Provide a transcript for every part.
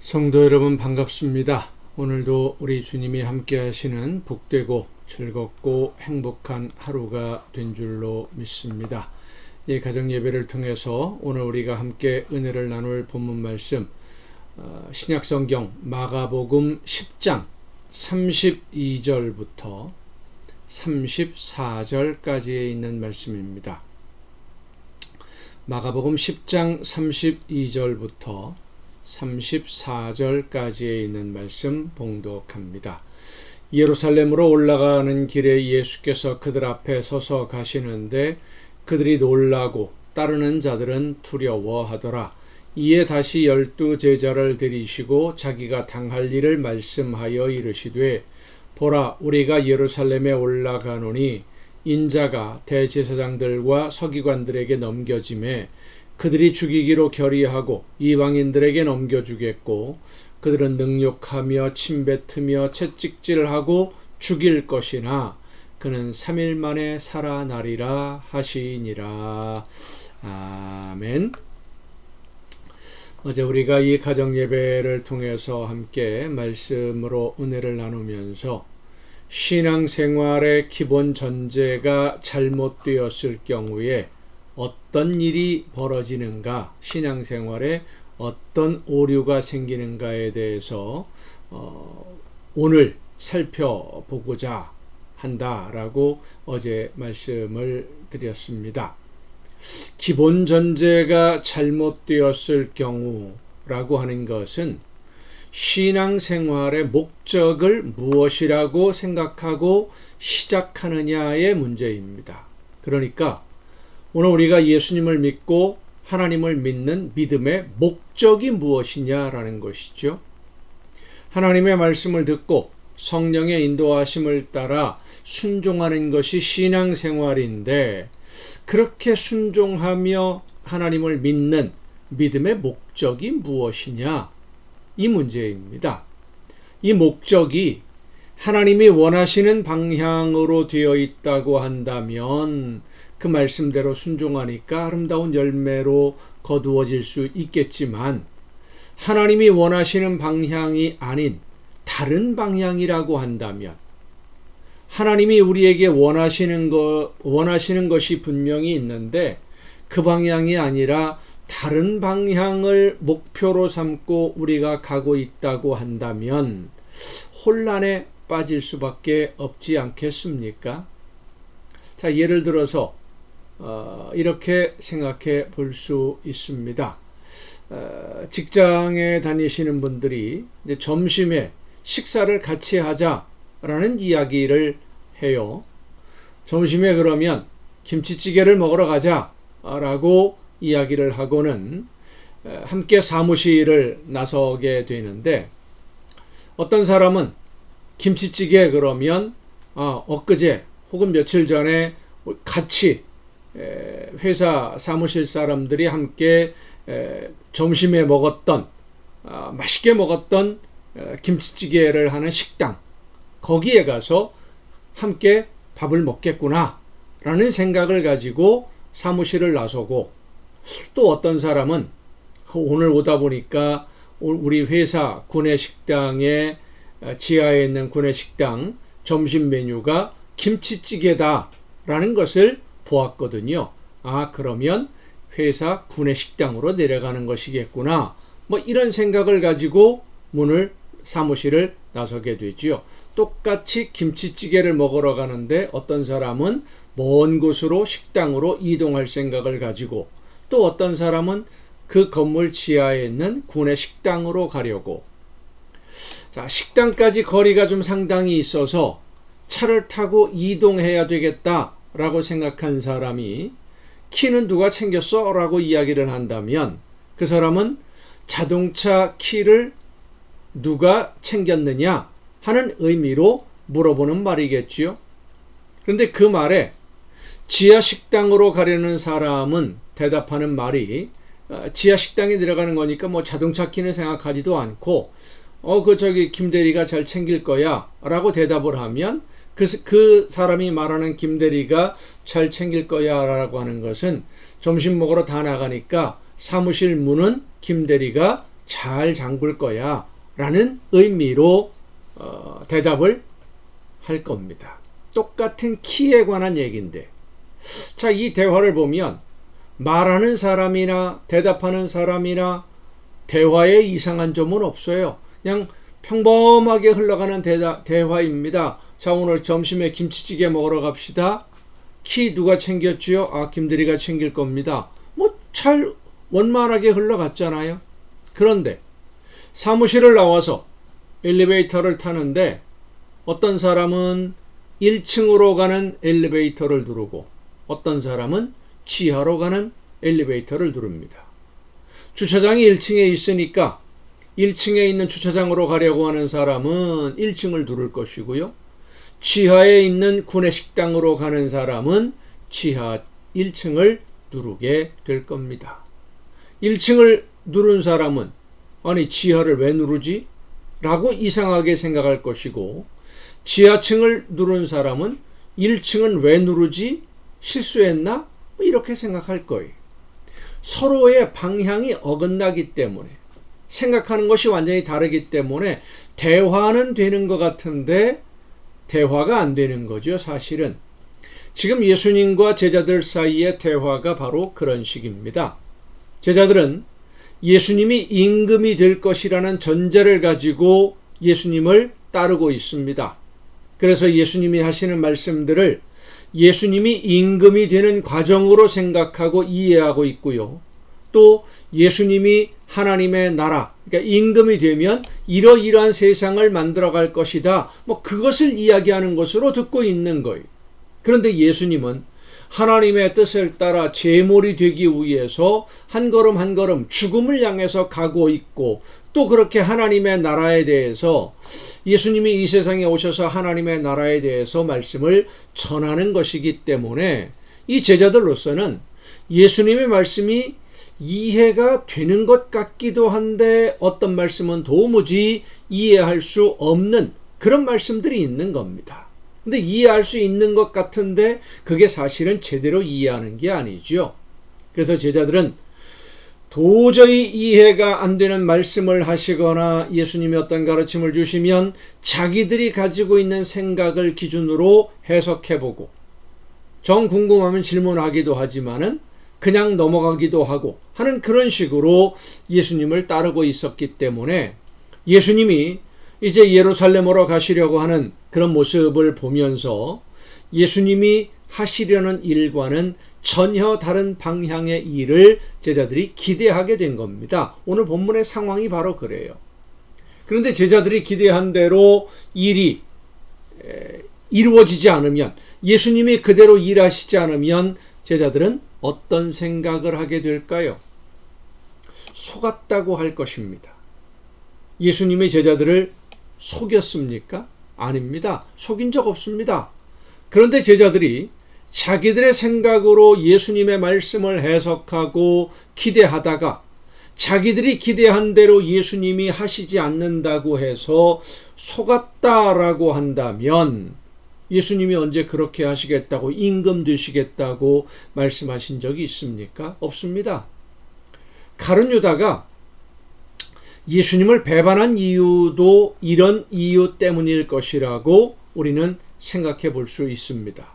성도 여러분 반갑습니다. 오늘도 우리 주님이 함께 하시는 복되고 즐겁고 행복한 하루가 된 줄로 믿습니다. 이 가정 예배를 통해서 오늘 우리가 함께 은혜를 나눌 본문 말씀 신약성경 마가복음 10장 32절부터 34절까지에 있는 말씀입니다. 마가복음 10장 32절부터 34절까지에 있는 말씀 봉독합니다. 예루살렘으로 올라가는 길에 예수께서 그들 앞에 서서 가시는데 그들이 놀라고 따르는 자들은 두려워하더라. 이에 다시 12 제자를 들이시고 자기가 당할 일을 말씀하여 이르시되 보라, 우리가 예루살렘에 올라가노니 인자가 대제사장들과 서기관들에게 넘겨짐에 그들이 죽이기로 결의하고 이방인들에게 넘겨주겠고 그들은 능욕하며 침뱉으며 채찍질하고 죽일 것이나 그는 3일 만에 살아나리라 하시니라. 아멘. 어제 우리가 이 가정 예배를 통해서 함께 말씀으로 은혜를 나누면서 신앙생활의 기본 전제가 잘못되었을 경우에 어떤 일이 벌어지는가, 신앙생활에 어떤 오류가 생기는가에 대해서 오늘 살펴보고자 한다라고 어제 말씀을 드렸습니다. 기본 전제가 잘못되었을 경우라고 하는 것은 신앙생활의 목적을 무엇이라고 생각하고 시작하느냐의 문제입니다. 그러니까 오늘 우리가 예수님을 믿고 하나님을 믿는 믿음의 목적이 무엇이냐라는 것이죠. 하나님의 말씀을 듣고 성령의 인도하심을 따라 순종하는 것이 신앙생활인데 그렇게 순종하며 하나님을 믿는 믿음의 목적이 무엇이냐? 이 문제입니다. 이 목적이 하나님이 원하시는 방향으로 되어 있다고 한다면 그 말씀대로 순종하니까 아름다운 열매로 거두어질 수 있겠지만 하나님이 원하시는 방향이 아닌 다른 방향이라고 한다면 하나님이 우리에게 원하시는 것이 분명히 있는데 그 방향이 아니라 다른 방향을 목표로 삼고 우리가 가고 있다고 한다면 혼란에 빠질 수밖에 없지 않겠습니까? 자, 예를 들어서 이렇게 생각해 볼 수 있습니다. 직장에 다니시는 분들이 이제 점심에 식사를 같이 하자라는 이야기를 해요. 점심에 그러면 김치찌개를 먹으러 가자라고 이야기를 하고는 함께 사무실을 나서게 되는데 어떤 사람은 김치찌개 그러면 엊그제 혹은 며칠 전에 같이 회사 사무실 사람들이 함께 점심에 먹었던 맛있게 먹었던 김치찌개를 하는 식당 거기에 가서 함께 밥을 먹겠구나 라는 생각을 가지고 사무실을 나서고 또 어떤 사람은 오늘 오다 보니까 우리 회사 구내식당의 지하에 있는 구내식당 점심 메뉴가 김치찌개다 라는 것을 보았거든요. 그러면 회사 구내식당으로 내려가는 것이겠구나. 이런 생각을 가지고 사무실을 나서게 되지요. 똑같이 김치찌개를 먹으러 가는데 어떤 사람은 먼 곳으로 식당으로 이동할 생각을 가지고 또 어떤 사람은 그 건물 지하에 있는 구내식당으로 가려고. 자, 식당까지 거리가 좀 상당히 있어서 차를 타고 이동해야 되겠다라고 생각한 사람이 키는 누가 챙겼어? 라고 이야기를 한다면 그 사람은 자동차 키를 누가 챙겼느냐 하는 의미로 물어보는 말이겠지요. 그런데 그 말에 지하식당으로 가려는 사람은 대답하는 말이 지하식당에 들어가는 거니까 자동차 키는 생각하지도 않고 김대리가 잘 챙길 거야 라고 대답을 하면 그 사람이 말하는 김대리가 잘 챙길 거야 라고 하는 것은 점심 먹으러 다 나가니까 사무실 문은 김대리가 잘 잠글 거야 라는 의미로 대답을 할 겁니다. 똑같은 키에 관한 얘기인데, 자, 이 대화를 보면 말하는 사람이나 대답하는 사람이나 대화에 이상한 점은 없어요. 그냥 평범하게 흘러가는 대화입니다. 자, 오늘 점심에 김치찌개 먹으러 갑시다. 키 누가 챙겼지요? 아, 김대리가 챙길 겁니다. 뭐 잘 원만하게 흘러갔잖아요. 그런데 사무실을 나와서 엘리베이터를 타는데 어떤 사람은 1층으로 가는 엘리베이터를 누르고 어떤 사람은 지하로 가는 엘리베이터를 누릅니다. 주차장이 1층에 있으니까 1층에 있는 주차장으로 가려고 하는 사람은 1층을 누를 것이고요. 지하에 있는 구내식당으로 가는 사람은 지하 1층을 누르게 될 겁니다. 1층을 누른 사람은 아니 지하를 왜 누르지? 라고 이상하게 생각할 것이고, 지하층을 누른 사람은 1층은 왜 누르지? 실수했나? 이렇게 생각할 거예요. 서로의 방향이 어긋나기 때문에, 생각하는 것이 완전히 다르기 때문에 대화는 되는 것 같은데 대화가 안 되는 거죠. 사실은 지금 예수님과 제자들 사이의 대화가 바로 그런 식입니다. 제자들은 예수님이 임금이 될 것이라는 전제를 가지고 예수님을 따르고 있습니다. 그래서 예수님이 하시는 말씀들을 예수님이 임금이 되는 과정으로 생각하고 이해하고 있고요. 또 예수님이 하나님의 나라, 그러니까 임금이 되면 이러이러한 세상을 만들어갈 것이다. 뭐 그것을 이야기하는 것으로 듣고 있는 거예요. 그런데 예수님은 하나님의 뜻을 따라 제물이 되기 위해서 한 걸음 한 걸음 죽음을 향해서 가고 있고, 또 그렇게 하나님의 나라에 대해서 예수님이 이 세상에 오셔서 하나님의 나라에 대해서 말씀을 전하는 것이기 때문에 이 제자들로서는 예수님의 말씀이 이해가 되는 것 같기도 한데 어떤 말씀은 도무지 이해할 수 없는 그런 말씀들이 있는 겁니다. 근데 이해할 수 있는 것 같은데 그게 사실은 제대로 이해하는 게 아니죠. 그래서 제자들은 도저히 이해가 안 되는 말씀을 하시거나 예수님이 어떤 가르침을 주시면 자기들이 가지고 있는 생각을 기준으로 해석해보고 정 궁금하면 질문하기도 하지만은 그냥 넘어가기도 하고 하는 그런 식으로 예수님을 따르고 있었기 때문에 예수님이 이제 예루살렘으로 가시려고 하는 그런 모습을 보면서 예수님이 하시려는 일과는 전혀 다른 방향의 일을 제자들이 기대하게 된 겁니다. 오늘 본문의 상황이 바로 그래요. 그런데 제자들이 기대한 대로 일이 이루어지지 않으면, 예수님이 그대로 일하시지 않으면 제자들은 어떤 생각을 하게 될까요? 속았다고 할 것입니다. 예수님의 제자들을 속였습니까? 아닙니다. 속인 적 없습니다. 그런데 제자들이 자기들의 생각으로 예수님의 말씀을 해석하고 기대하다가 자기들이 기대한 대로 예수님이 하시지 않는다고 해서 속았다라고 한다면 예수님이 언제 그렇게 하시겠다고, 임금 되시겠다고 말씀하신 적이 있습니까? 없습니다. 가룟 유다가 예수님을 배반한 이유도 이런 이유 때문일 것이라고 우리는 생각해 볼 수 있습니다.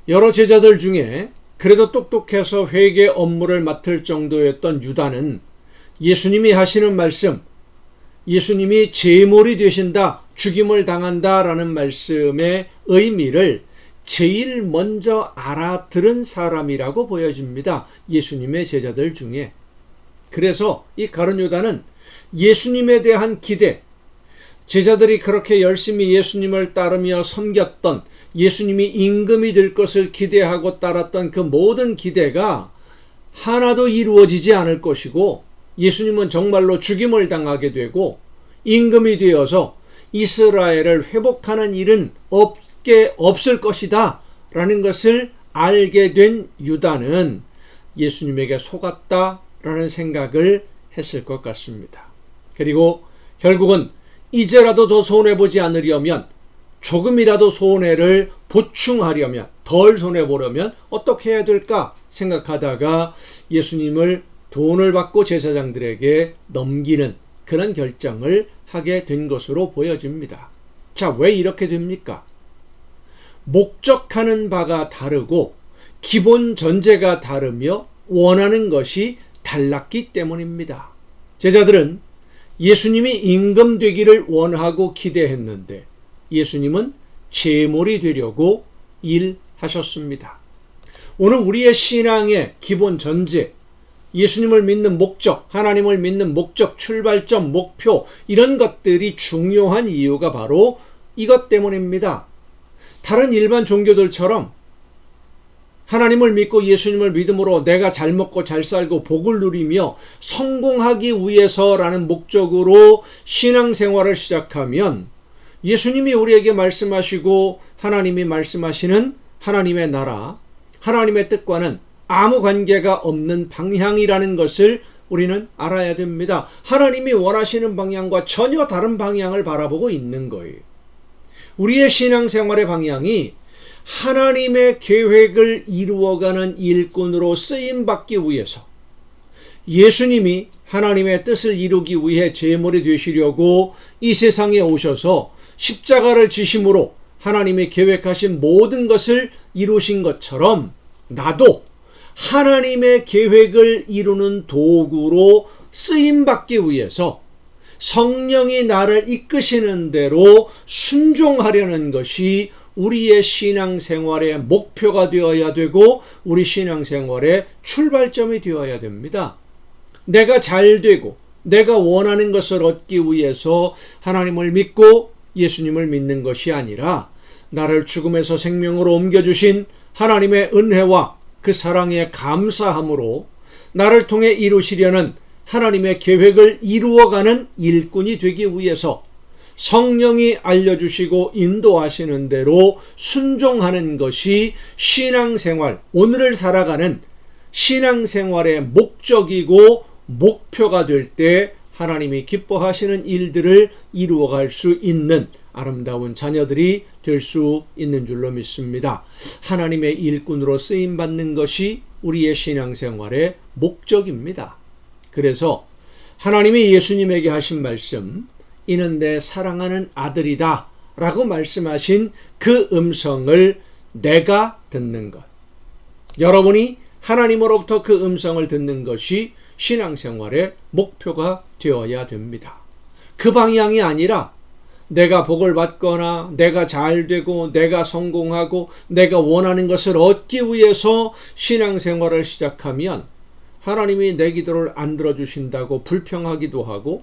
여러 제자들 중에 그래도 똑똑해서 회개 업무를 맡을 정도였던 유다는 예수님이 하시는 말씀, 예수님이 제물이 되신다, 죽임을 당한다라는 말씀의 의미를 제일 먼저 알아들은 사람이라고 보여집니다. 예수님의 제자들 중에. 그래서 이 가룟 유다는 예수님에 대한 기대, 제자들이 그렇게 열심히 예수님을 따르며 섬겼던, 예수님이 임금이 될 것을 기대하고 따랐던 그 모든 기대가 하나도 이루어지지 않을 것이고, 예수님은 정말로 죽임을 당하게 되고 임금이 되어서 이스라엘을 회복하는 일은 없을 것이다 라는 것을 알게 된 유다는 예수님에게 속았다라는 생각을 했을 것 같습니다. 그리고 결국은 이제라도 더 손해보지 않으려면, 조금이라도 손해를 보충하려면, 덜 손해보려면 어떻게 해야 될까 생각하다가 예수님을 돈을 받고 제사장들에게 넘기는 그런 결정을 하게 된 것으로 보여집니다. 자, 왜 이렇게 됩니까? 목적하는 바가 다르고 기본 전제가 다르며 원하는 것이 달랐기 때문입니다. 제자들은 예수님이 임금되기를 원하고 기대했는데 예수님은 제물이 되려고 일하셨습니다. 오늘 우리의 신앙의 기본 전제, 예수님을 믿는 목적, 하나님을 믿는 목적, 출발점, 목표, 이런 것들이 중요한 이유가 바로 이것 때문입니다. 다른 일반 종교들처럼 하나님을 믿고 예수님을 믿음으로 내가 잘 먹고 잘 살고 복을 누리며 성공하기 위해서라는 목적으로 신앙생활을 시작하면 예수님이 우리에게 말씀하시고 하나님이 말씀하시는 하나님의 나라, 하나님의 뜻과는 아무 관계가 없는 방향이라는 것을 우리는 알아야 됩니다. 하나님이 원하시는 방향과 전혀 다른 방향을 바라보고 있는 거예요. 우리의 신앙생활의 방향이 하나님의 계획을 이루어가는 일꾼으로 쓰임받기 위해서 예수님이 하나님의 뜻을 이루기 위해 제물이 되시려고 이 세상에 오셔서 십자가를 지심으로 하나님이 계획하신 모든 것을 이루신 것처럼 나도 하나님의 계획을 이루는 도구로 쓰임받기 위해서 성령이 나를 이끄시는 대로 순종하려는 것이 우리의 신앙생활의 목표가 되어야 되고 우리 신앙생활의 출발점이 되어야 됩니다. 내가 잘 되고 내가 원하는 것을 얻기 위해서 하나님을 믿고 예수님을 믿는 것이 아니라 나를 죽음에서 생명으로 옮겨주신 하나님의 은혜와 그 사랑에 감사함으로 나를 통해 이루시려는 하나님의 계획을 이루어가는 일꾼이 되기 위해서 성령이 알려주시고 인도하시는 대로 순종하는 것이 신앙생활, 오늘을 살아가는 신앙생활의 목적이고 목표가 될 때 하나님이 기뻐하시는 일들을 이루어갈 수 있는 아름다운 자녀들이 될 수 있는 줄로 믿습니다. 하나님의 일꾼으로 쓰임받는 것이 우리의 신앙생활의 목적입니다. 그래서 하나님이 예수님에게 하신 말씀, 이는 내 사랑하는 아들이다 라고 말씀하신 그 음성을 내가 듣는 것, 여러분이 하나님으로부터 그 음성을 듣는 것이 신앙생활의 목표가 되어야 됩니다. 그 방향이 아니라 내가 복을 받거나 내가 잘되고 내가 성공하고 내가 원하는 것을 얻기 위해서 신앙생활을 시작하면 하나님이 내 기도를 안 들어주신다고 불평하기도 하고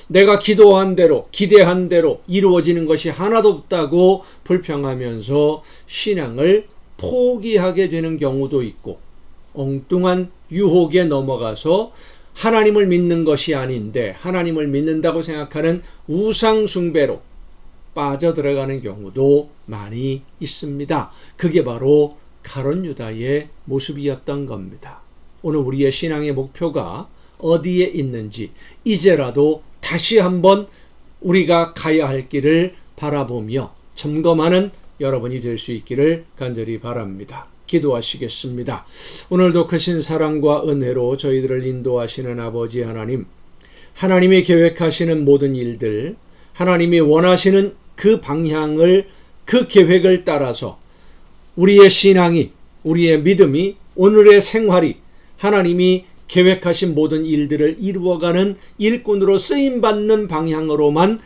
내가 기도한 대로 기대한 대로 이루어지는 것이 하나도 없다고 불평하면서 신앙을 포기하게 되는 경우도 있고 엉뚱한 유혹에 넘어가서 하나님을 믿는 것이 아닌데 하나님을 믿는다고 생각하는 우상 숭배로 빠져들어가는 경우도 많이 있습니다. 그게 바로 가룟 유다의 모습이었던 겁니다. 오늘 우리의 신앙의 목표가 어디에 있는지 이제라도 다시 한번 우리가 가야 할 길을 바라보며 점검하는 여러분이 될 수 있기를 간절히 바랍니다. 기도하시겠습니다. 오늘도 크신 사랑과 은혜로 저희들을 인도하시는 아버지 하나님, 하나님이 계획하시는 모든 일들, 하나님이 원하시는 그 방향을, 그 계획을 따라서 우리의 신앙이, 우리의 믿음이, 오늘의 생활이 하나님이 계획하신 모든 일들을 이루어가는 일꾼으로 쓰임받는 방향으로만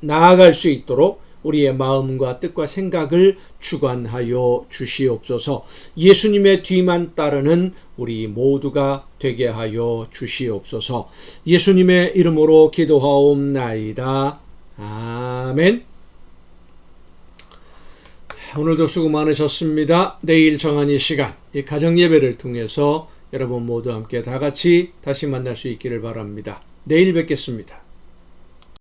나아갈 수 있도록 우리의 마음과 뜻과 생각을 주관하여 주시옵소서. 예수님의 뒤만 따르는 우리 모두가 되게 하여 주시옵소서. 예수님의 이름으로 기도하옵나이다. 아멘. 오늘도 수고 많으셨습니다. 내일 정한 이 시간, 이 가정예배를 통해서 여러분 모두 함께 다 같이 다시 만날 수 있기를 바랍니다. 내일 뵙겠습니다.